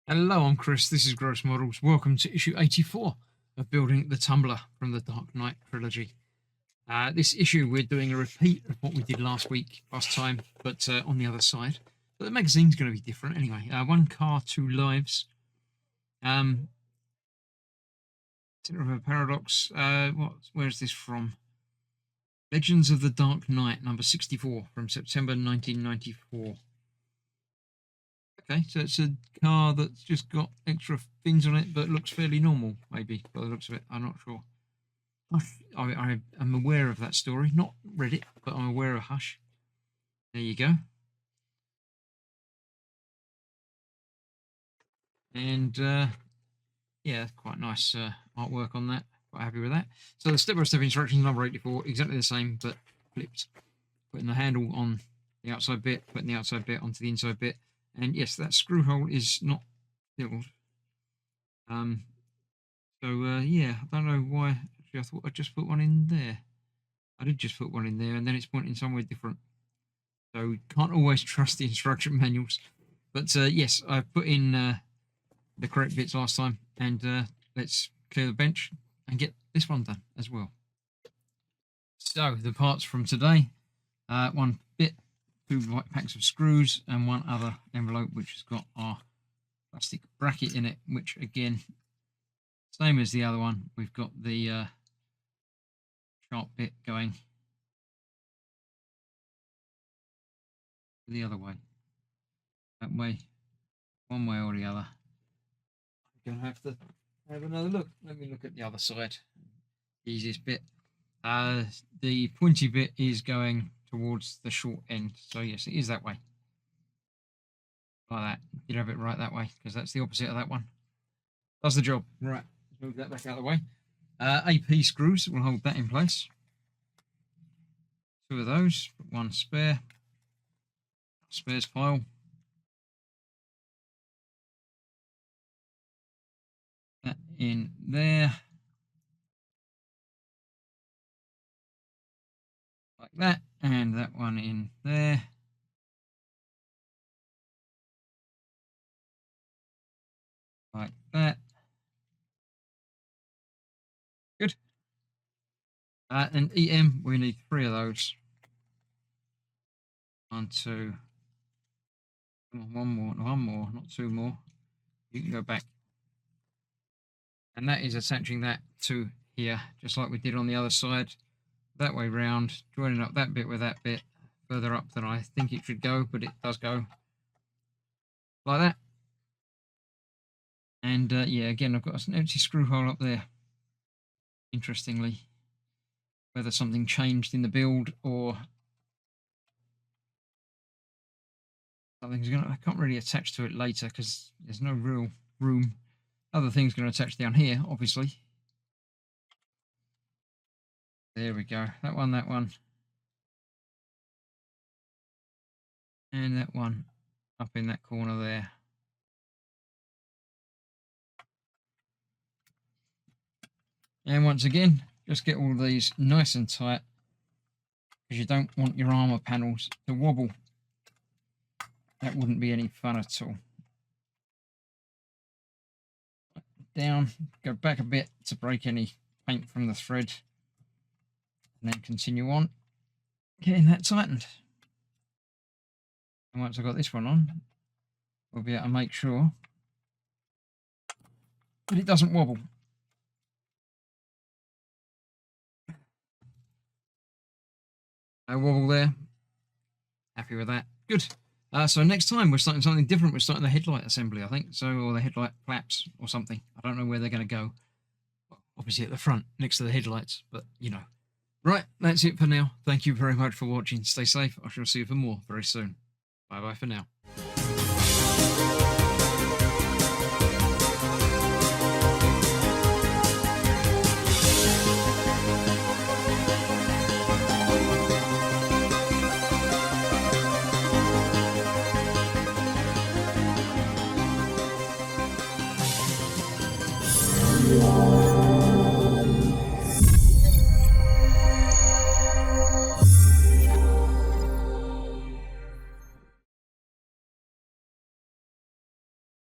Hello, I'm Chris. This is Gross Models. Welcome to issue 84 of Building the Tumbler from the Dark Knight trilogy. This issue, we're doing a repeat of what we did last time, but on the other side. But the magazine's going to be different anyway. One car, two lives. Center of a Paradox. Where's this from? Legends of the Dark Knight, number 64 from September 1994. Okay, so it's a car that's just got extra things on it, but looks fairly normal, maybe, by the looks of it. I'm not sure. I am aware of that story. Not read it, but I'm aware of Hush. There you go. And, yeah, quite nice artwork on that. Quite happy with that. So the step-by-step instructions, number 84, exactly the same, but flipped. Putting the handle on the outside bit, putting the outside bit onto the inside bit. And yes, that screw hole is not filled. Yeah, I don't know why. Actually, I thought I just put one in there. I did just put one in there, and then it's pointing somewhere different. So can't always trust the instruction manuals. But yes, I put in the correct bits last time, and let's clear the bench and get this one done as well. So the parts from today: one bit, two white packs of screws, and one other envelope which has got our plastic bracket in it, which again, same as the other one, we've got the sharp bit going the other way. That way, one way or the other. I'm going to have to have another look. Let me look at the other side. The easiest bit. The pointy bit is going towards the short end. So yes, it is that way. Like that. You'd have it right that way, because that's the opposite of that one. Does the job. Right, let's move that back out of the way. AP screws will hold that in place. Two of those, one spare. Spares pile. That in there. Like that, and that one in there. Like that. Good. And EM, we need three of those. One, two. Come on, one more, not two more. You can go back. And that is attaching that to here, just like we did on the other side. That way round, joining up that bit with that bit further up than I think it should go, but it does go like that. And yeah, again, I've got an empty screw hole up there. Interestingly, whether something changed in the build or something's gonna, I can't really attach to it later because there's no real room. Other things going to attach down here, obviously. There we go. That one, and that one up in that corner there. And once again, just get all of these nice and tight, because you don't want your armor panels to wobble. That wouldn't be any fun at all. Down, go back a bit to break any paint from the thread, and then continue on getting that tightened. And once I've got this one on, we'll be able to make sure that it doesn't wobble. No wobble there. Happy with that. Good. So next time we're starting something different. We're starting the headlight assembly, I think. So, or the headlight flaps or something. I don't know where they're going to go. Obviously at the front, next to the headlights, but you know. Right, that's it for now. Thank you very much for watching. Stay safe. I shall see you for more very soon. Bye bye for now.